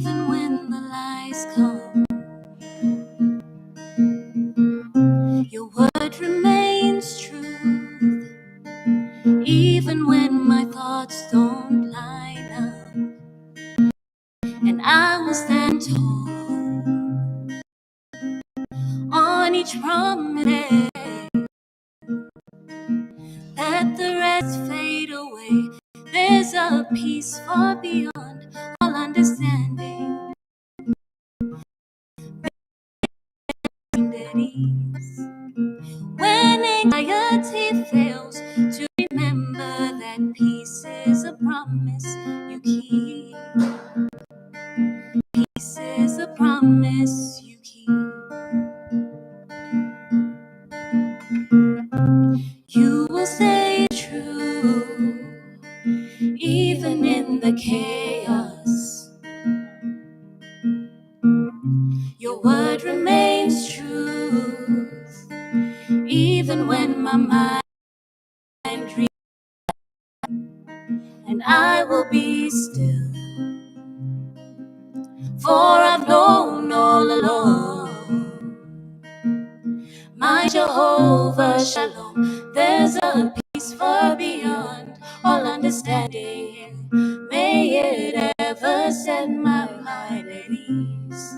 even when the lies come. Your word remains true, even when my thoughts don't line up. And I will stand tall on each promise. Let the rest fade away. There's a peace far beyond all understanding. At ease. When anxiety fails to remember that peace is a promise you keep. Peace is a promise you keep. You will stay true even in the chaos. Your word remains truth even when my mind dreams. And I will be still, for I've known all along my Jehovah Shalom. There's a peace far beyond all understanding. May it ever set my mind at ease.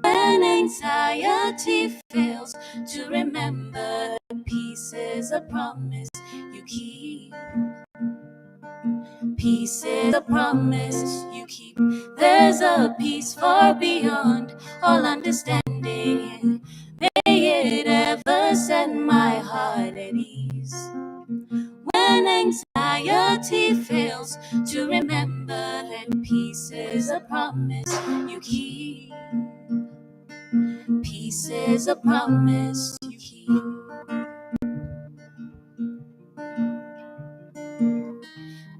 When anxiety fails to remember, peace is a promise you keep. Peace is a promise you keep. There's a peace far beyond all understanding. May it ever set my heart at ease. When anxiety fails to remember that peace is a promise you keep. Peace is a promise you keep.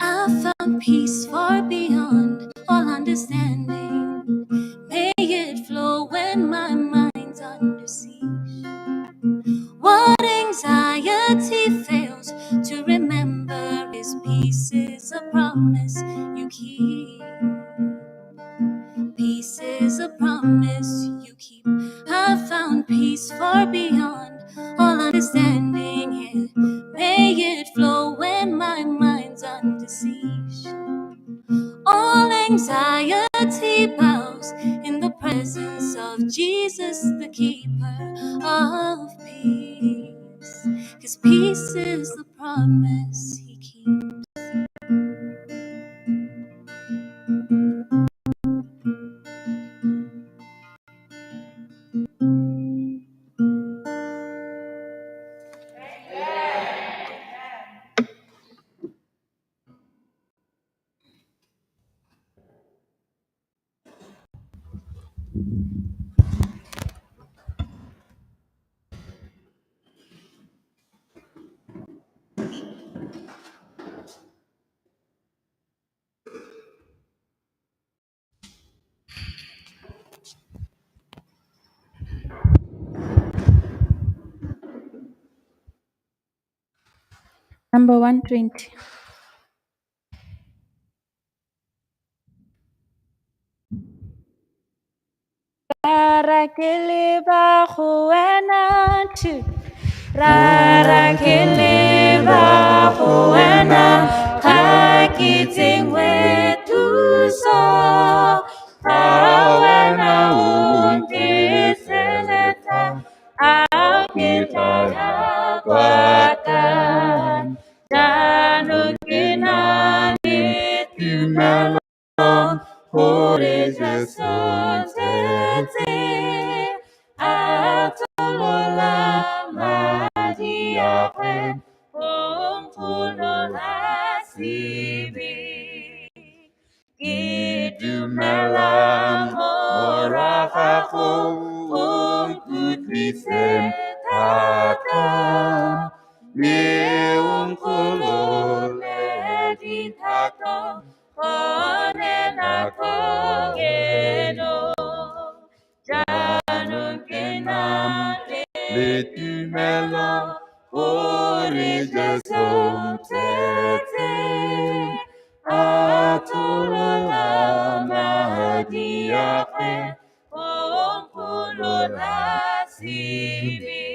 I found peace far beyond all understanding. May it flow when my mind's under siege. What anxiety fails to remember is peace is a promise you keep. Peace is a promise you keep. I found peace far beyond all understanding. Yeah. May it flow when my mind's under siege. All anxiety bows in the presence of Jesus, the keeper of peace. 'Cause peace is the promise he keeps. Number 120. Rarakele ba go wena two. Rarakele ba go wena ga ke tsengwe thuso. Ga wena o ntiseletsa a ke tla ya kwata. Jaanong ke na le tumelo gore Jesu ntse a tsolola madi a gwe go nkgolola sebe. Ke dumela mora gago o nkutlwise thata, mme o nkgolole dithata gone nakong eno. Jaanong ke na le tumelo gore Jesu ntse a tsolola madi diakwe ompulola sibi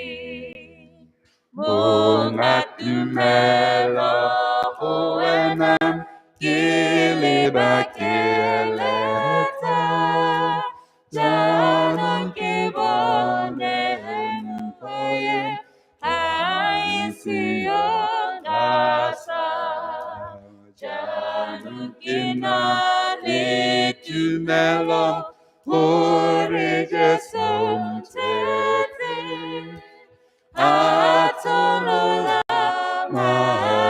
bunga tumelo oenam kiliba kileta janun kibone empoye aisiyongasa janun kinali tumelo Jesom tete atolola madiakwe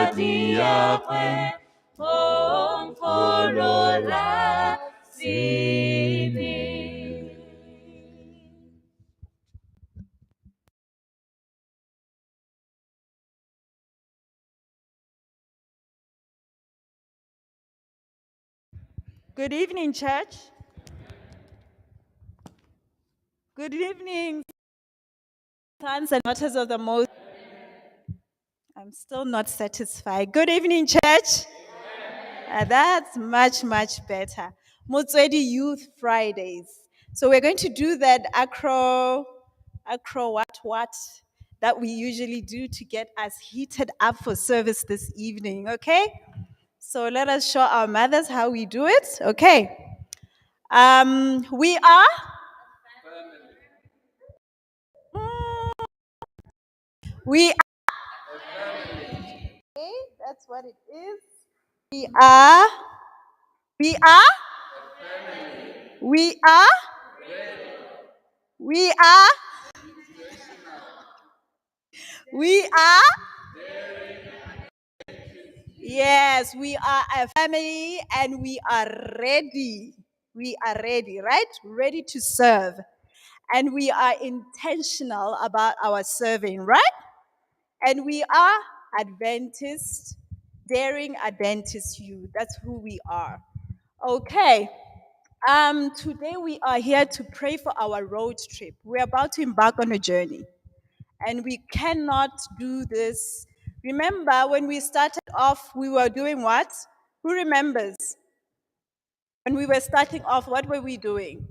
ompolola sibi. Good evening, church. Good evening, sons and daughters of the Most. I'm still not satisfied. Good evening, church. That's much, much better. Motswedi Youth Fridays. So we're going to do that acro what that we usually do to get us heated up for service this evening, okay? So let us show our mothers how we do it, okay? We are We are, okay, that's what it is. We are, we are, we are, we are, we are. Yes, we are a family and we are ready. We are ready, right? Ready to serve. And we are intentional about our serving, right? And we are Adventist, daring Adventist youth. That's who we are. Okay. Today we are here to pray for our road trip. We're about to embark on a journey, and we cannot do this. Remember, when we started off, we were doing what? Who remembers? When we were starting off, what were we doing?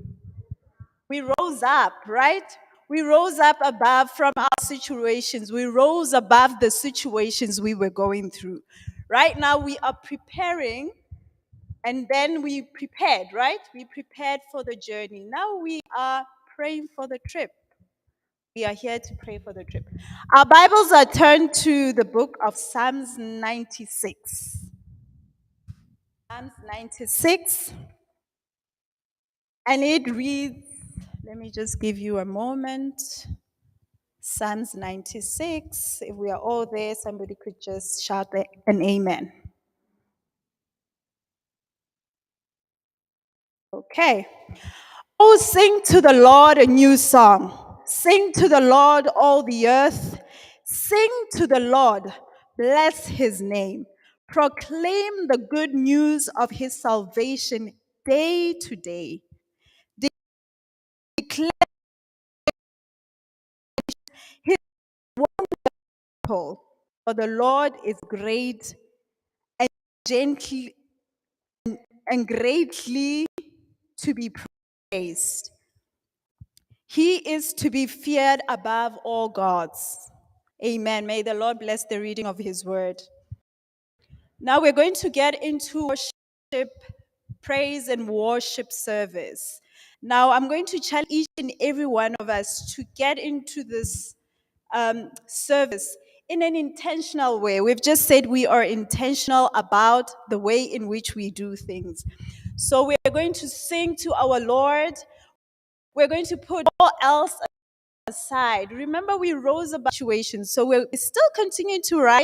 We rose up, right? We rose up above from our situations. We rose above the situations we were going through. Right now, we are preparing. And then we prepared, right? We prepared for the journey. Now we are praying for the trip. We are here to pray for the trip. Our Bibles are turned to the book of Psalms 96. Psalms 96. And it reads, let me just give you a moment. Psalms 96. If we are all there, somebody could just shout an amen. Okay. Oh, sing to the Lord a new song. Sing to the Lord, all the earth. Sing to the Lord. Bless his name. Proclaim the good news of his salvation day to day. Declare his wonderful. For the Lord is great and gently and greatly to be praised. He is to be feared above all gods. Amen. May the Lord bless the reading of his word. Now we're going to get into worship, praise, and worship service. Now I'm going to challenge each and every one of us to get into this service in an intentional way. We've just said we are intentional about the way in which we do things. So we're going to sing to our Lord. We're going to put all else aside. Remember, we rose above situations, so we're still continuing to rise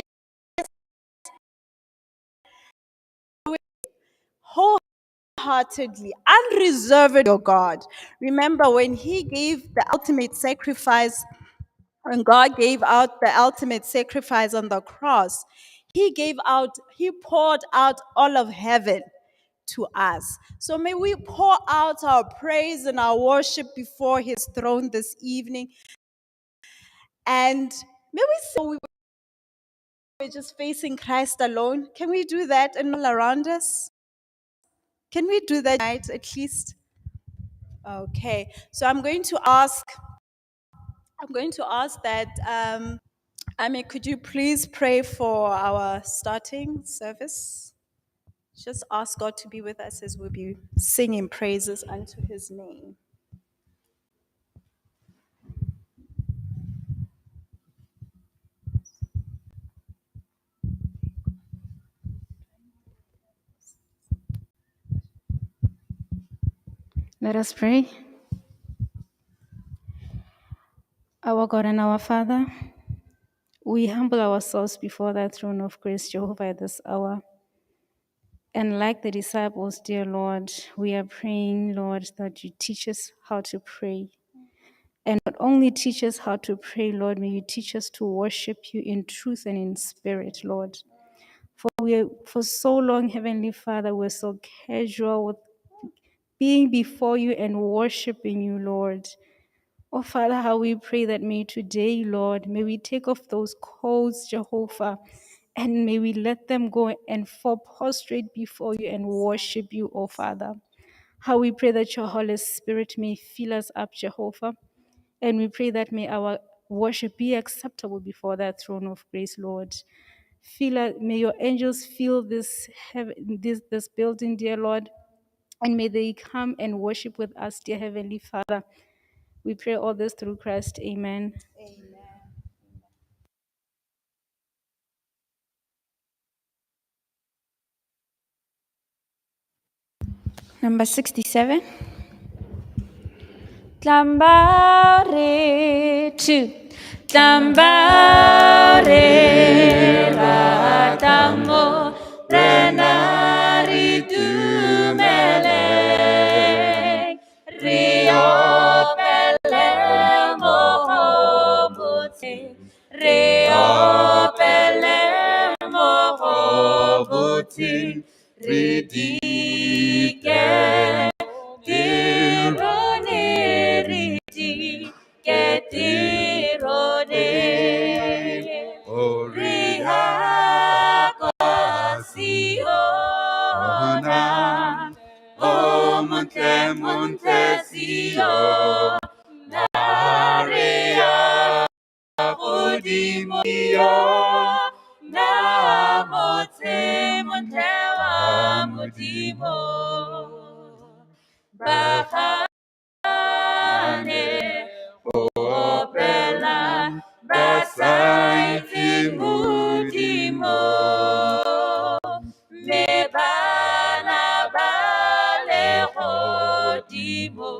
wholeheartedly, unreservedly, your God. Remember, when He gave the ultimate sacrifice, when God gave out the ultimate sacrifice on the cross, He poured out all of heaven to us. So may we pour out our praise and our worship before His throne this evening. And may we say we're just facing Christ alone. Can we do that and all around us? Can we do that tonight at least? Okay, so I'm going to ask that, Amy, could you please pray for our starting service? Just ask God to be with us as we'll be singing praises unto his name. Let us pray. Our God and our Father, we humble ourselves before thy throne of grace, Jehovah, at this hour. And like the disciples, dear Lord, we are praying, Lord, that you teach us how to pray. And not only teach us how to pray, Lord, may you teach us to worship you in truth and in spirit, Lord. For so long, Heavenly Father, we're so casual with being before you and worshiping you, Lord. Oh, Father, how we pray that may today, Lord, may we take off those coats, Jehovah, and may we let them go and fall prostrate before you and worship you, oh Father. How we pray that your Holy Spirit may fill us up, Jehovah, and we pray that may our worship be acceptable before that throne of grace, Lord. May your angels fill this building, dear Lord, and may they come and worship with us, dear Heavenly Father. We pray all this through Christ. Amen. Number 67. Tlambare two. Tlambare ratamo renari dumele rio pele mohobuti rio pele mohobuti ridike tirone ridi ketirone riha kwasiona o monte sio naria udimio na monte wa mudimo bahane opela basaiti mudimo mebana bale hodimo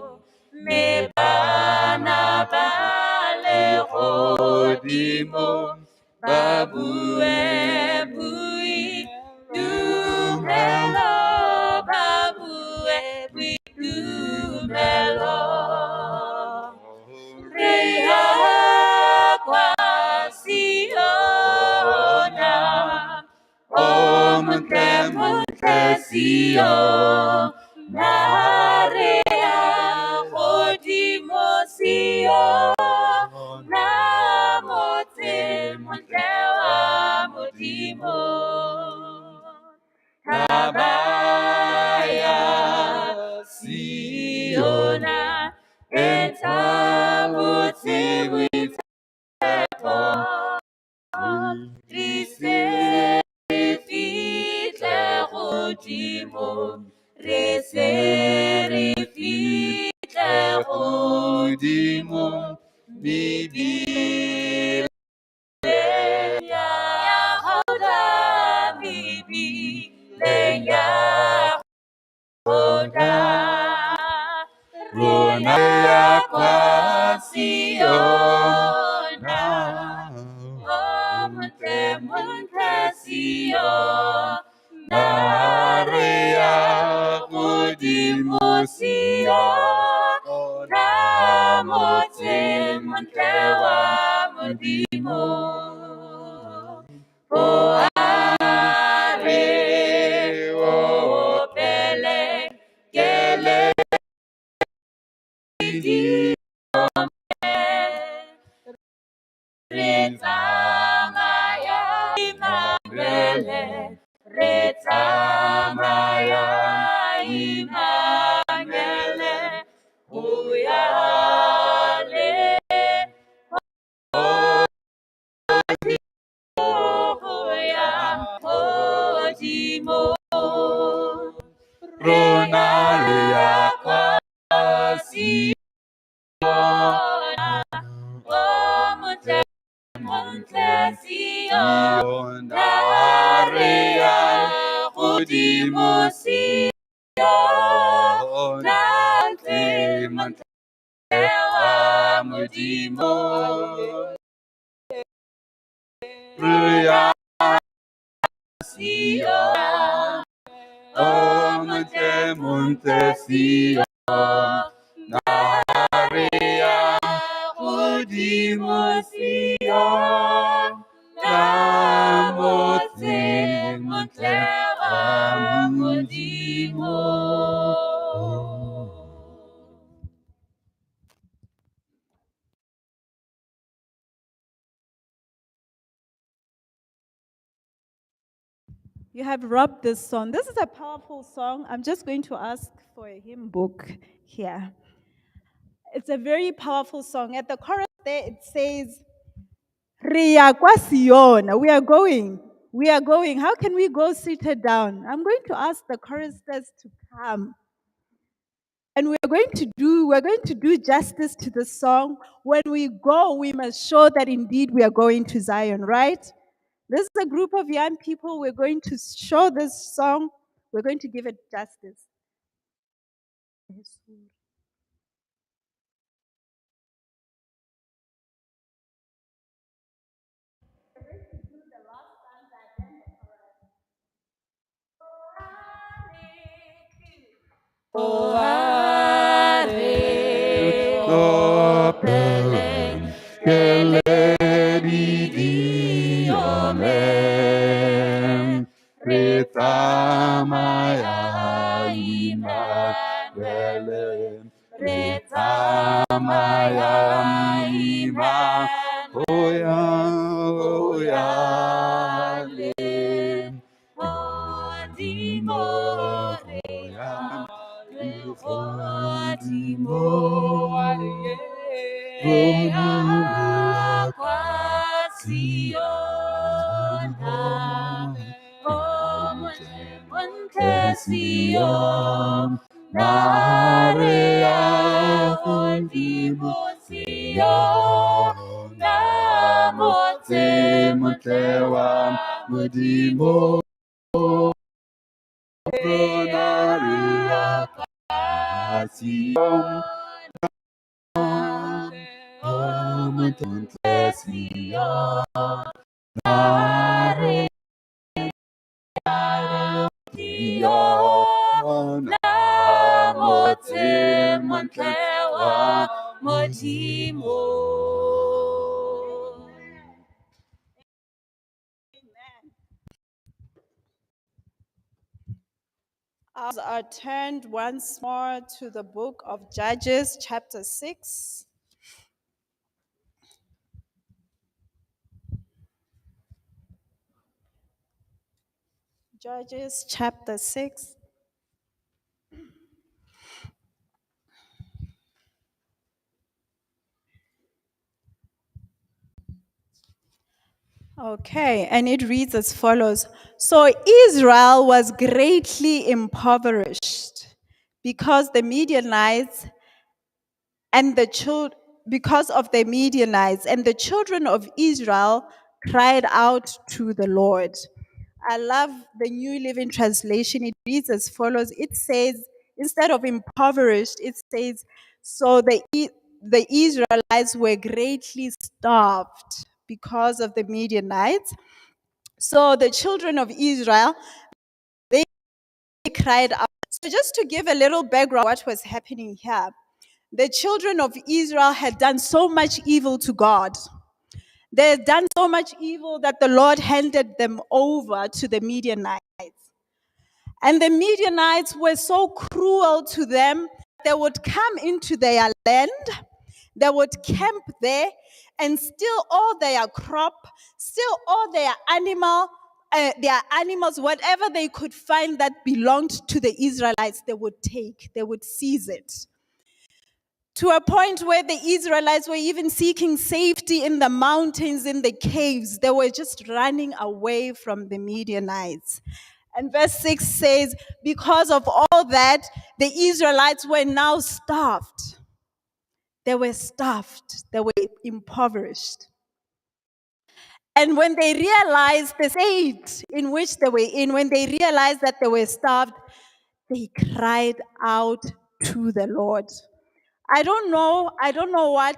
mebana bale hodimo babue bui dumelo babue bui dumelo Reha kwasiona o monte sio narea hodimo sio na monte wa modimo Habaya Siona entabuti witepo Rise fite rodimo Rise fite rodimo Bibi Yahoda Bibi Yahoda Rona Yakwasiona Monte Sio Narea Udimo Sio Namote Montewa Mudimo O are o pele Gele di Retamaya Imangele Retamaya Imangele Sion, Narea, Godimo Sion, Mantewa Modimo, Ria Sion, Monte Sion, Narea, Godimo Sion, Mantewa Modimo. You have robbed this song. This is a powerful song. I'm just going to ask for a hymn book here. It's a very powerful song. At the chorus there, it says, Ria kwa Sion. We are going. We are going. How can we go seated down? I'm going to ask the choristers to come. And we're going to do justice to the song. When we go, we must show that indeed we are going to Zion, right? This is a group of young people. We're going to show this song. We're going to give it justice. Sion, Narea, Godimo Sion, Mantewa Modimo, Narea, Sion, Mantewa Sion, Narea, Mantewa Modimo. Eyes are turned once more to the book of Judges, chapter 6. Judges, chapter 6. Okay, and it reads as follows. So Israel was greatly impoverished because the Midianites and because of the Midianites, and the children of Israel cried out to the Lord. I love the New Living Translation. It reads as follows. It says, instead of impoverished, it says, so the Israelites were greatly starved because of the Midianites. So the children of Israel, they cried out. So just to give a little background what was happening here, the children of Israel had done so much evil to God. They had done so much evil that the Lord handed them over to the Midianites. And the Midianites were so cruel to them, they would come into their land, they would camp there, and steal all their crop, steal all their animals, whatever they could find that belonged to the Israelites, they would take, they would seize it. To a point where the Israelites were even seeking safety in the mountains, in the caves. They were just running away from the Midianites. And verse 6 says, because of all that, the Israelites were now starved. They were starved. They were impoverished. And when they realized the state in which they were in, when they realized that they were starved, they cried out to the Lord. I don't know what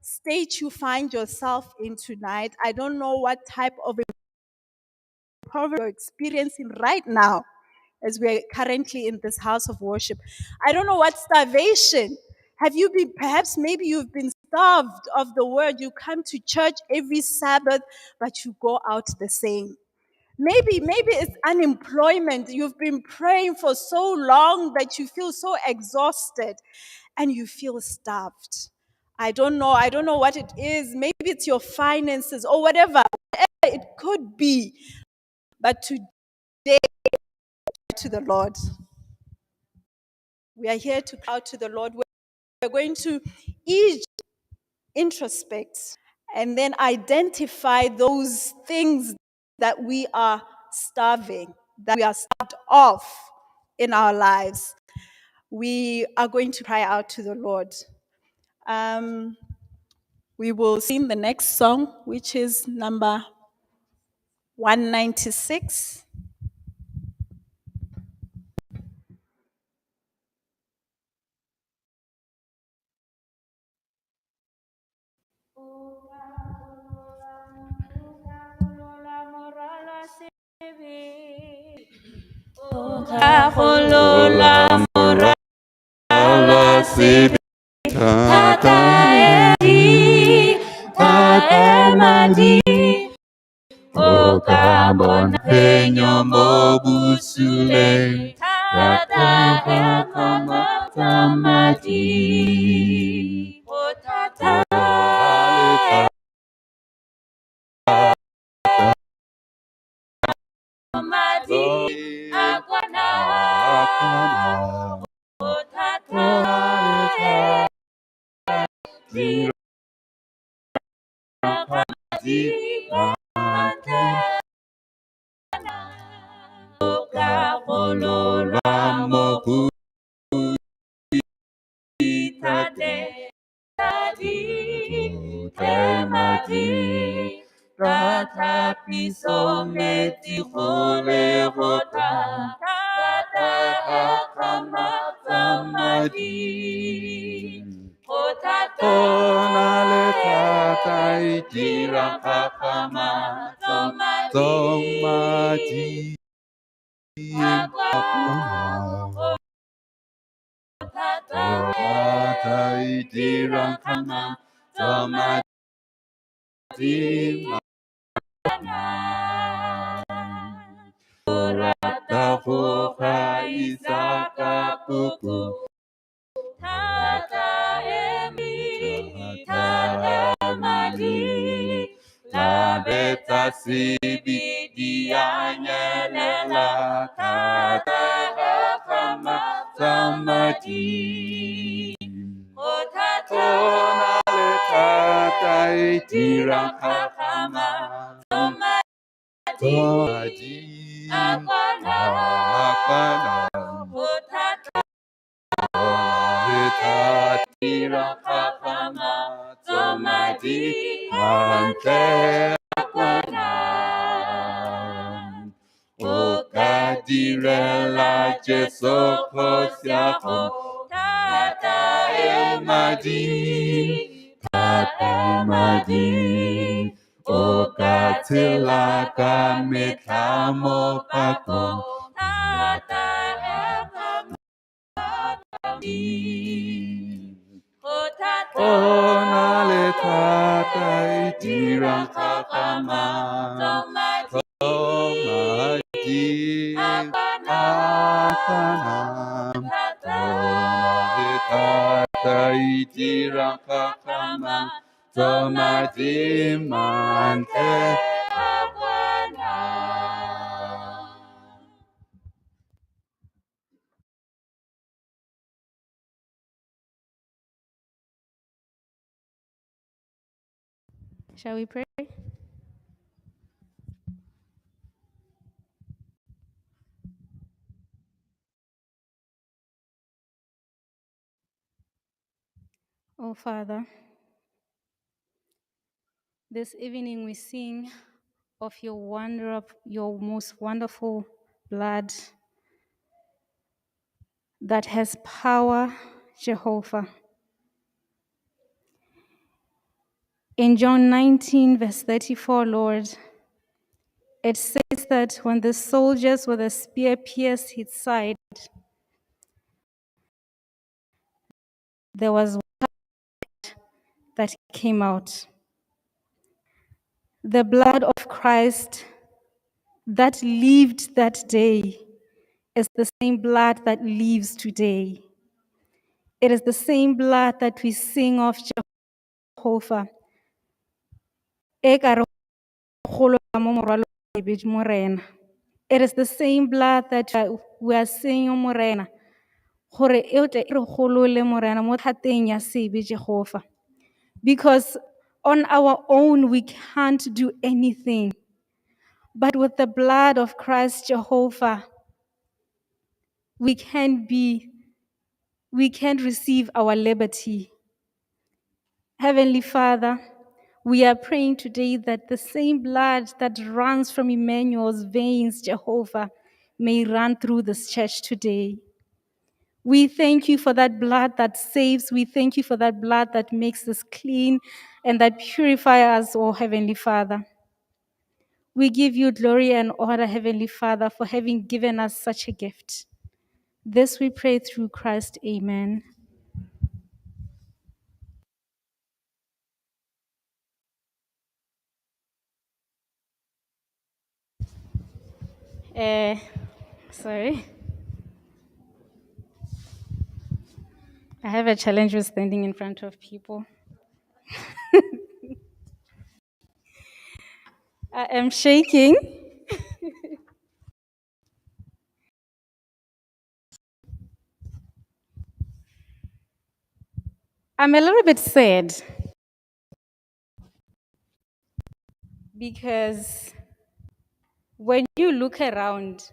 state you find yourself in tonight. I don't know what type of poverty you're experiencing right now as we're currently in this house of worship. I don't know what starvation. Have you been, perhaps maybe you've been starved of the word. You come to church every Sabbath, but you go out the same. Maybe it's unemployment. You've been praying for so long that you feel so exhausted and you feel starved. I don't know what it is. Maybe it's your finances or whatever it could be. But today, to the Lord. We are here to cry out to the Lord. We're going to each introspect and then identify those things that we are starving, that we are starved of in our lives. We are going to cry out to the Lord. We will sing the next song, which is number 196. Tata edi, taemadi, okabon penyo mobusule, tata ekatamati, tata madi, akwana, tata Tata pisometi khole rota Tata hakama samadi Tata le tata itira hakama samadi Tata itira hakama samadi Tahoka Isaka Puku Tata Emi Tata Mali La Beta Sibi Dianyelela Tata Hakama Samadi Tata Nale Tata Itira Hakama Samadi Akwana Tira Kakama Somadi Ante Akwana Okadirela Jeso Kosiako Tata Emadi Tata Emadi Okatila Kametamo Pako Tata Ona le tata itira kakama Tomadi akana Ona le tata itira kakama Tomadi mante akwana. Shall we pray? Oh, Father, This evening we sing of your most wonderful blood that has power, Jehovah. In John 19, verse 34, Lord, it says that when the soldiers with a spear pierced his side, there was water that came out. The blood of Christ that lived that day is the same blood that lives today. It is the same blood that we sing of Jehovah. It is the same blood that we are singing Morena. Jehovah. Because on our own we can't do anything. But with the blood of Christ Jehovah, we can receive our liberty. Heavenly Father, we are praying today that the same blood that runs from Emmanuel's veins, Jehovah, may run through this church today. We thank you for that blood that saves. We thank you for that blood that makes us clean and that purifies us, oh Heavenly Father. We give you glory and honor, Heavenly Father, for having given us such a gift. This we pray through Christ. Amen. Sorry. I have a challenge with standing in front of people. I am shaking. I'm a little bit sad because when you look around,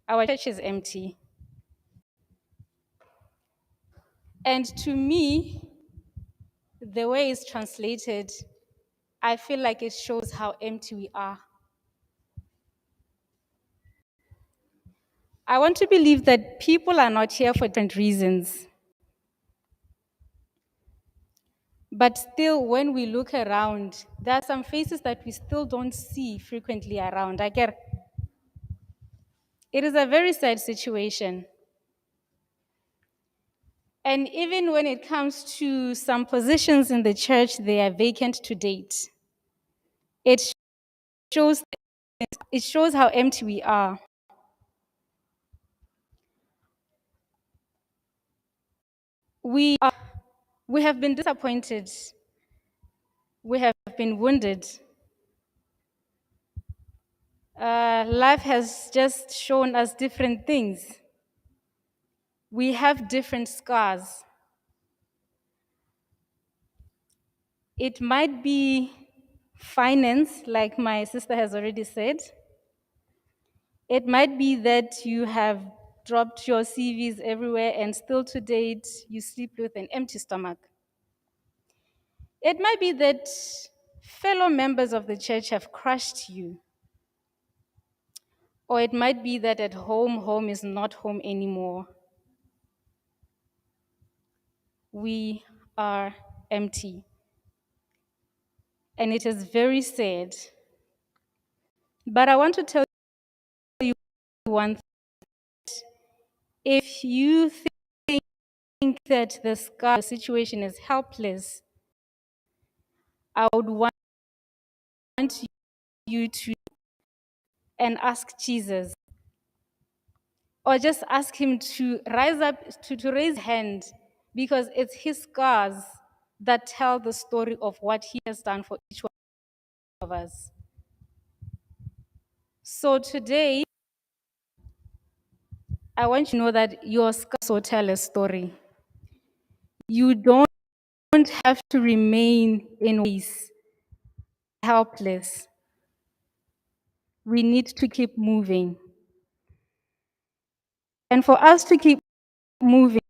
our church is empty. And to me, the way it's translated, I feel like it shows how empty we are. I want to believe that people are not here for different reasons. But still, when we look around, there are some faces that we still don't see frequently around. It is a very sad situation. And even when it comes to some positions in the church, they are vacant to date. It shows, it shows how empty we are. We have been disappointed. We have been wounded. Life has just shown us different things. We have different scars. It might be finance, like my sister has already said. It might be that you have dropped your CVs everywhere and still to date you sleep with an empty stomach. It might be that fellow members of the church have crushed you. Or it might be that at home is not home anymore. We are empty. And it is very sad. But I want to tell you one thing. If you think that the situation is helpless, I would want you to and ask Jesus, or just ask him to rise up, to raise his hand, because it's his scars that tell the story of what he has done for each one of us. So today, I want you to know that your scars will tell a story. You don't have to remain in ways helpless. We need to keep moving. And for us to keep moving,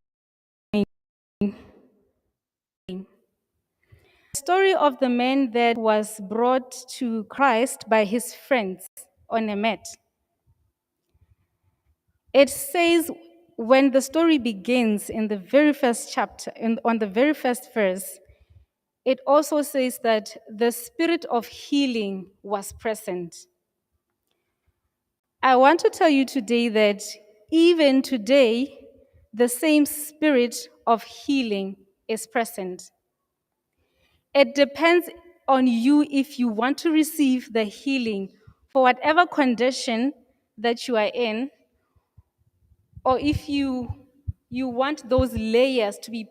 story of the man that was brought to Christ by his friends on a mat. It says, when the story begins in the very first chapter, on the very first verse, it also says that the spirit of healing was present. I want to tell you today that even today, the same spirit of healing is present. It depends on you if you want to receive the healing for whatever condition that you are in, or if you want those layers to be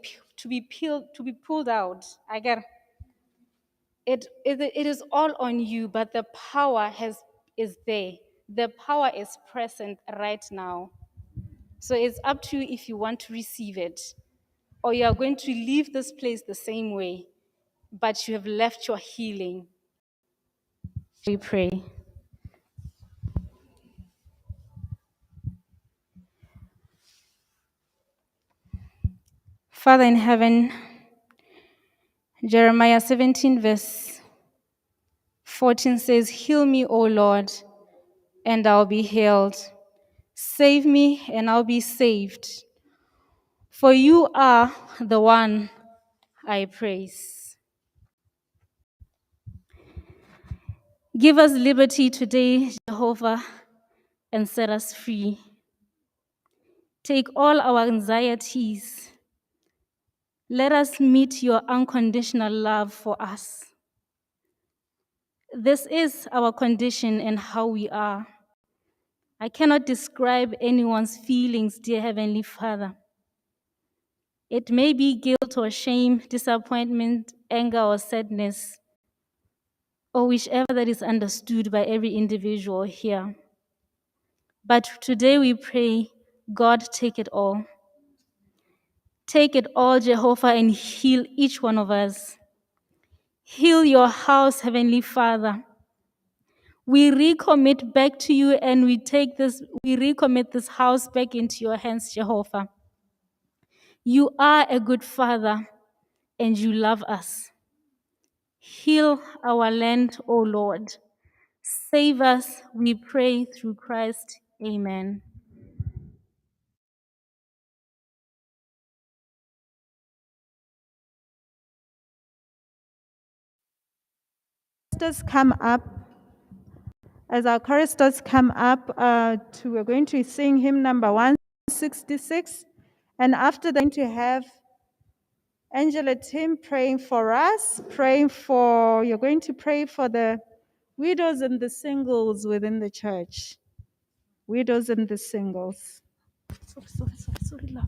pulled out. I get it is all on you, but the power is there. The power is present right now. So it's up to you if you want to receive it, or you are going to leave this place the same way, but you have left your healing. We pray. Father in heaven, Jeremiah 17 verse 14 says, "Heal me, O Lord, and I'll be healed. Save me, and I'll be saved. For you are the one I praise." Give us liberty today, Jehovah, and set us free. Take all our anxieties. Let us meet your unconditional love for us. This is our condition and how we are. I cannot describe anyone's feelings, dear Heavenly Father. It may be guilt or shame, disappointment, anger or sadness, or whichever that is understood by every individual here. But today we pray, God, take it all. Take it all, Jehovah, and heal each one of us. Heal your house, Heavenly Father. We recommit back to you, and we recommit this house back into your hands, Jehovah. You are a good Father, and you love us. Heal our land, O Lord. Save us, we pray through Christ. Amen. Choristers come up. As our choristers come up, we're going to sing hymn number 166. And after that, we're going to have Angela Tim praying for us, you're going to pray for the widows and the singles within the church. Widows and the singles. Sorry, love.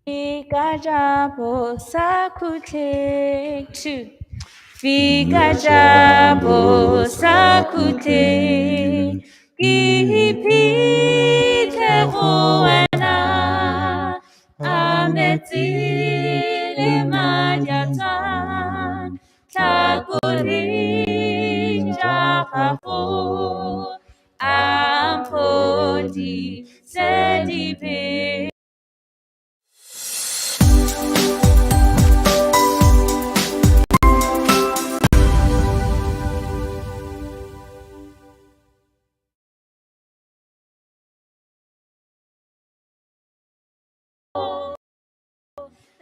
Fika japo sakute tu. Fika japo sakute. Kipite kuena. Ametile majatan. Takuri japapo. Ampodi sedipe.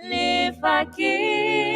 Live again.